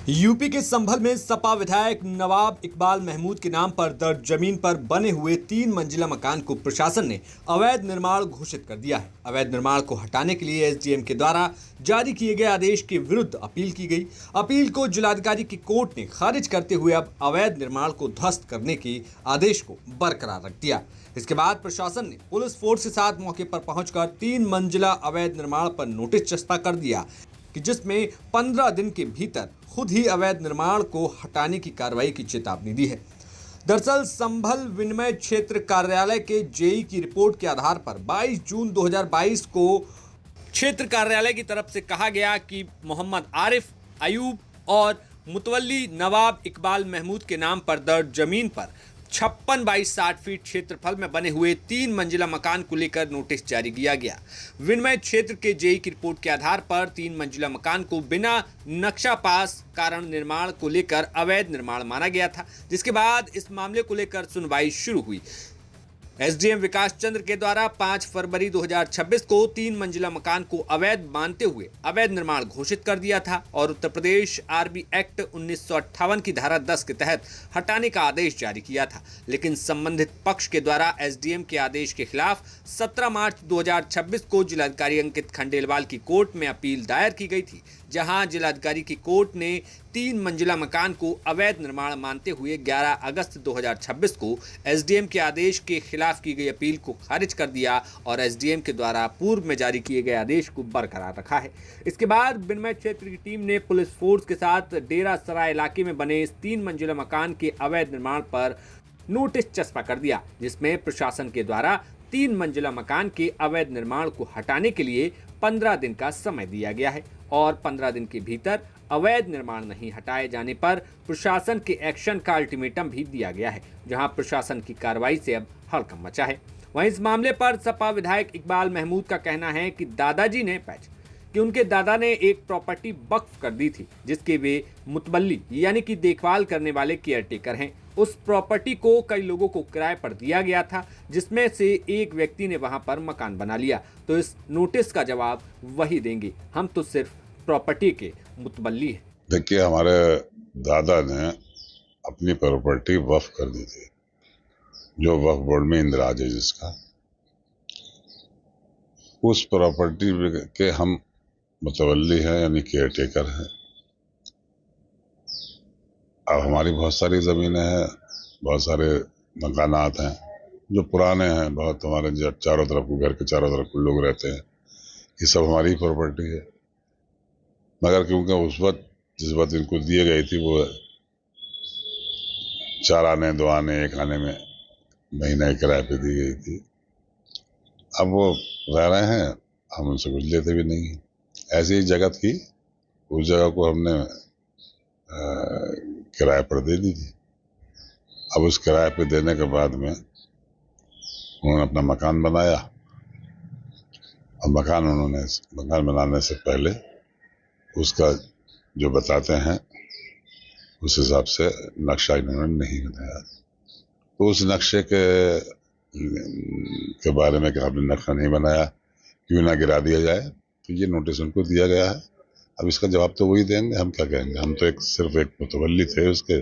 UP के संभल में सपा विधायक नवाब इकबाल महमूद के नाम पर दर्ज जमीन पर बने हुए 3 मंजिला मकान को प्रशासन ने अवैध निर्माण घोषित कर दिया है। अवैध निर्माण को हटाने के लिए एसडीएम के द्वारा जारी किए गए आदेश के विरुद्ध अपील की गई। अपील को जिलाधिकारी की कोर्ट ने खारिज करते हुए अब अवैध निर्माण को ध्वस्त करने के आदेश को बरकरार रख दिया। इसके बाद प्रशासन ने पुलिस फोर्स के साथ मौके पर पहुंचकर 3 मंजिला अवैध निर्माण पर नोटिस चस्पा कर दिया कि जिसमें 15 दिन के भीतर खुद ही अवैध निर्माण को हटाने की कार्रवाई की चेतावनी दी है। दरअसल संभल विनिमय क्षेत्र कार्यालय के जेई की रिपोर्ट के आधार पर 22 जून 2022 को क्षेत्र कार्यालय की तरफ से कहा गया कि मोहम्मद आरिफ अयूब और मुतवल्ली नवाब इकबाल महमूद के नाम पर दर्ज जमीन पर 56 बाई 60 फीट क्षेत्रफल में बने हुए 3 मंजिला मकान को लेकर नोटिस जारी किया गया। विनिमय क्षेत्र के जेई की रिपोर्ट के आधार पर 3 मंजिला मकान को बिना नक्शा पास कारण निर्माण को लेकर अवैध निर्माण माना गया था, जिसके बाद इस मामले को लेकर सुनवाई शुरू हुई। एसडीएम विकास चंद्र के द्वारा 5 फरवरी 2026 को 3 मंजिला मकान को अवैध मानते हुए अवैध निर्माण घोषित कर दिया था और उत्तर प्रदेश आरबी एक्ट 1958 की धारा 10 के तहत हटाने का आदेश जारी किया था। लेकिन संबंधित पक्ष के द्वारा एसडीएम के आदेश के खिलाफ 17 मार्च 2026 को जिलाधिकारी अंकित खंडेलवाल की कोर्ट में अपील दायर की गई थी, जहां जिलाधिकारी की कोर्ट ने 3 मंजिला मकान को अवैध निर्माण मानते हुए 11 अगस्त 2026 को एसडीएम के आदेश के खिलाफ की गई अपील को खारिज कर दिया और एसडीएम के द्वारा पूर्व में जारी किए गए आदेश को बरकरार रखा है। इसके बाद विनिमय क्षेत्र की टीम ने पुलिस फोर्स के साथ डेरा सराय इलाके में बने इस 3 मंजिला मकान के अवैध निर्माण पर नोटिस चस्पा कर दिया, जिसमें प्रशासन के द्वारा 3 मंजिला मकान के अवैध निर्माण को हटाने के लिए 15 दिन का समय दिया गया है और 15 दिन के भीतर अवैध निर्माण नहीं हटाए जाने पर प्रशासन के एक्शन का अल्टीमेटम भी दिया गया है, जहां प्रशासन की कार्रवाई से अब हड़कंप मचा है। वहीं इस मामले पर सपा विधायक इकबाल महमूद का कहना है कि दादाजी ने कि उनके दादा ने एक प्रॉपर्टी वक्फ कर दी थी, जिसके वे मुतवल्ली यानी कि देखभाल करने वाले केयरटेकर हैं। उस प्रॉपर्टी को कई लोगों को किराए पर दिया गया था, जिसमें से एक व्यक्ति ने वहां पर मकान बना लिया, तो इस नोटिस का जवाब वही देंगे। हम तो सिर्फ प्रॉपर्टी के मुतवल्ली हैं। देखिए, हमारे दादा ने अपनी प्रॉपर्टी वक्फ कर दी थी, जो वक्फ बोर्ड में इंदराज है जिसका, उस प्रॉपर्टी के हम मुतवल्ली हैं यानी केयर टेकर हैं। अब हमारी बहुत सारी ज़मीनें हैं, बहुत सारे मकानात हैं जो पुराने हैं, बहुत हमारे चारों तरफ घर के चारों तरफ लोग रहते हैं, ये सब हमारी प्रॉपर्टी है। मगर क्योंकि उस वक्त जिस वक्त इनको दिए गई थी वो 4 आने 2 आने 1 आने में महीने किराए पे दी गई थी। अब वो रह रहे हैं, हम उनसे कुछ लेते भी नहीं। ऐसी ही जगह थी, उस जगह को हमने किराए पर दे दी थी। अब उस किराए पे देने के बाद में उन्होंने अपना मकान बनाया और मकान बनाने से पहले उसका जो बताते हैं उस हिसाब से नक्शा इन्होंने नहीं बनाया। तो उस नक्शे के बारे में कि आपने नक्शा नहीं बनाया, क्यों ना गिरा दिया जाए, तो ये नोटिस उनको दिया गया है। अब इसका जवाब तो वही देंगे, हम क्या कहेंगे। हम तो सिर्फ एक मुतवल्ली थे उसके,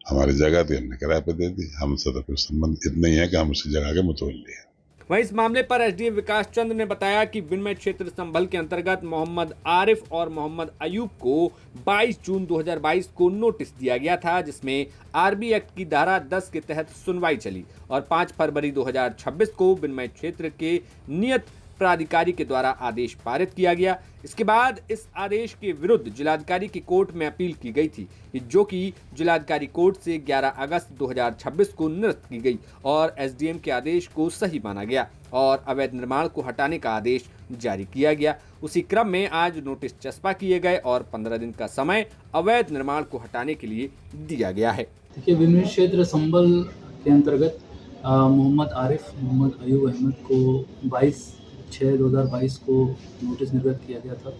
हमारी जगह थी, हमने किराए पे दे दी। हमसे तो कोई संबंध इतना ही है कि हम उसी जगह के मुतवल्ली हैं। वहीं इस मामले पर एसडीएम विकास चंद्र ने बताया कि विनिमय क्षेत्र संभल के अंतर्गत मोहम्मद आरिफ और मोहम्मद अयूब को 22 जून 2022 को नोटिस दिया गया था, जिसमें आरबी एक्ट की धारा 10 के तहत सुनवाई चली और 5 फरवरी 2026 को विनिमय क्षेत्र के नियत प्राधिकारी के द्वारा आदेश पारित किया गया। इसके बाद इस आदेश के विरुद्ध जिलाधिकारी की कोर्ट में अपील की गई थी, जो कि जिलाधिकारी कोर्ट से 11 अगस्त 2026 को निरस्त की गई और एसडीएम के आदेश को सही माना गया और अवैध निर्माण को हटाने का आदेश जारी किया गया। उसी क्रम में आज नोटिस चस्पा किए गए और 15 दिन का समय अवैध निर्माण को हटाने के लिए दिया गया है। देखिए, विनिमय क्षेत्र संभल के अंतर्गत मोहम्मद आरिफ मोहम्मद अयूब अहमद को 22/6/2022 को नोटिस निर्गत किया गया था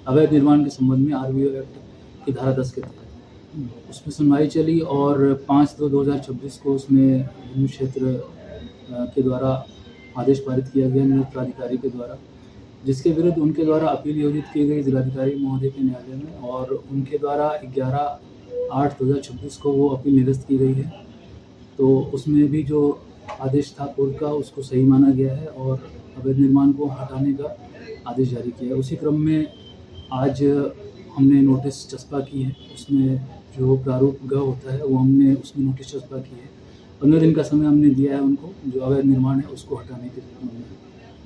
अवैध निर्माण के संबंध में आरबीओ एक्ट की धारा 10 के तहत। उसमें सुनवाई चली और 5/2/2026 को उसमें विनिमय क्षेत्र के द्वारा आदेश पारित किया गया नियुक्त प्राधिकारी के द्वारा जिसके विरुद्ध उनके द्वारा अपील योजित की गई जिलाधिकारी महोदय के न्यायालय में, और उनके द्वारा 11/8/2026 को वो अपील निरस्त की गई है। तो उसमें भी जो आदेश था कोर्ट का उसको सही माना गया है और अवैध निर्माण को हटाने का आदेश जारी किया है। उसी क्रम में आज हमने नोटिस चस्पा की है, उसमें जो प्रारूप ग होता है वो हमने उसमें नोटिस चस्पा की है। 15 दिन का समय हमने दिया है उनको, जो अवैध निर्माण है उसको हटाने के संबंध में।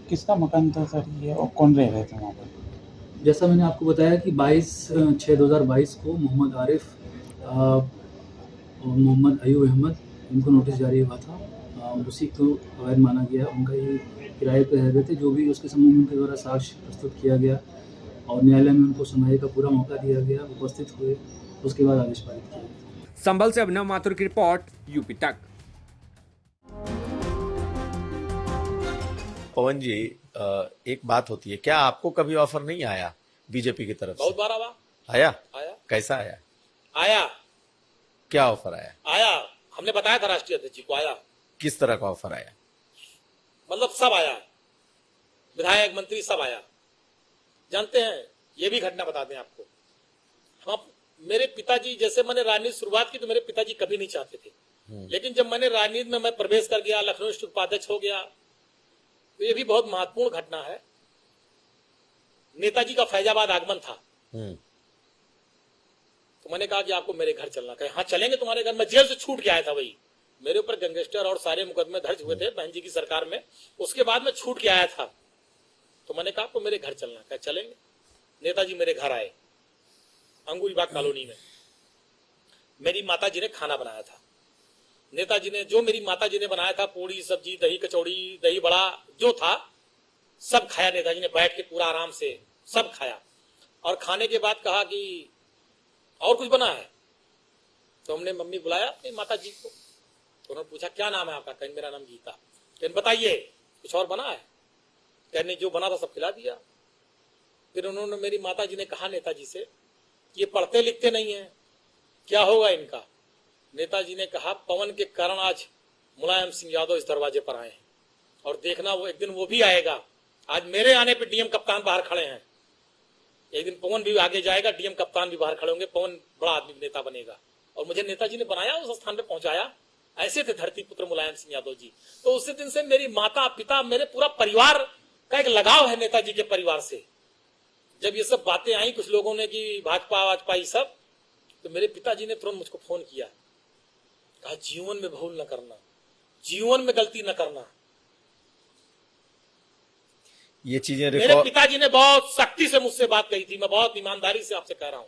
किसका मकान था सर ये, और कौन रह रहे थे वहाँ पर? जैसा मैंने आपको बताया कि 22/6/2022 को मोहम्मद आरिफ और मोहम्मद अयूब अहमद इनको नोटिस जारी हुआ था। उसी को अवैध माना गया। उनका ये किराए पर रह रहे थे। जो भी उसके संबंध में उनके द्वारा साक्ष्य प्रस्तुत किया गया और न्यायालय में उनको सुनवाई का पूरा मौका दिया गया, उपस्थित हुए, उसके बाद आदेश पारित किया गया। संभल से अभिनव माथुर की रिपोर्ट, यूपी तक। पवन जी, एक बात होती है, क्या आपको कभी ऑफर नहीं आया बीजेपी की तरफ से? बहुत बार आया। आया कैसा आया? आया क्या ऑफर आया? आया हमने बताया था राष्ट्रीय अध्यक्ष जी को। आया किस तरह का ऑफर आया? मतलब सब आया, विधायक मंत्री सब आया। जानते हैं, ये भी घटना बता दें आपको, हम मेरे पिताजी, जैसे मैंने राजनीति शुरुआत की तो मेरे पिताजी कभी नहीं चाहते थे, लेकिन जब मैंने राजनीति में मैं प्रवेश कर गया, लखनऊ डिस्ट्रिक्ट उपाध्यक्ष हो गया, तो ये भी बहुत महत्वपूर्ण घटना है। नेताजी का फैजाबाद आगमन था, तो मैंने कहा कि आपको मेरे घर चलना। कहे हाँ चलेंगे तुम्हारे घर। मैं जेल से छूट के आया था, वही मेरे ऊपर गैंगस्टर और सारे मुकदमे दर्ज हुए थे बहन जी की सरकार में, उसके बाद मैं छूट के आया था। तो मैंने कहा आपको मेरे घर चलना। कहे चलेंगे। नेताजी मेरे घर आए, अंगूरीबाग कॉलोनी में। मेरी माताजी ने खाना बनाया था। नेताजी ने, जो मेरी माताजी ने बनाया था, पूड़ी सब्जी, दही कचौड़ी, दही बड़ा जो था सब खाया। नेताजी ने बैठ के पूरा आराम से सब खाया, और खाने के बाद कहा कि और कुछ बना है? तो हमने मम्मी बुलाया अपनी माताजी को, तो उन्होंने पूछा क्या नाम है आपका? कहने मेरा नाम गीता। कहने बताइए कुछ और बना है? कहने जो बना था सब खिला दिया। फिर उन्होंने, मेरी माताजी ने कहा नेताजी से, ये पढ़ते लिखते नहीं है, क्या होगा इनका? नेताजी ने कहा पवन के कारण आज मुलायम सिंह यादव इस दरवाजे पर आए हैं, और देखना वो एक दिन वो भी आएगा। आज मेरे आने पे डीएम कप्तान बाहर खड़े हैं, एक दिन पवन भी आगे जाएगा, डीएम कप्तान भी बाहर खड़े होंगे, पवन बड़ा आदमी नेता बनेगा। और मुझे नेताजी ने बनाया, उस स्थान पे पहुंचाया। ऐसे थे धरती पुत्र मुलायम सिंह यादव जी। तो उसी दिन से मेरी माता पिता, मेरे पूरा परिवार का एक लगाव है नेताजी के परिवार से। जब ये सब बातें आई कुछ लोगों ने कि भाजपा ये सब, तो मेरे पिताजी ने तुरंत मुझको फोन किया, कहा जीवन में भूल न करना, जीवन में गलती न करना। ये चीजें मेरे पिताजी ने बहुत सख्ती से मुझसे बात कही थी। मैं बहुत ईमानदारी से आपसे कह रहा हूं।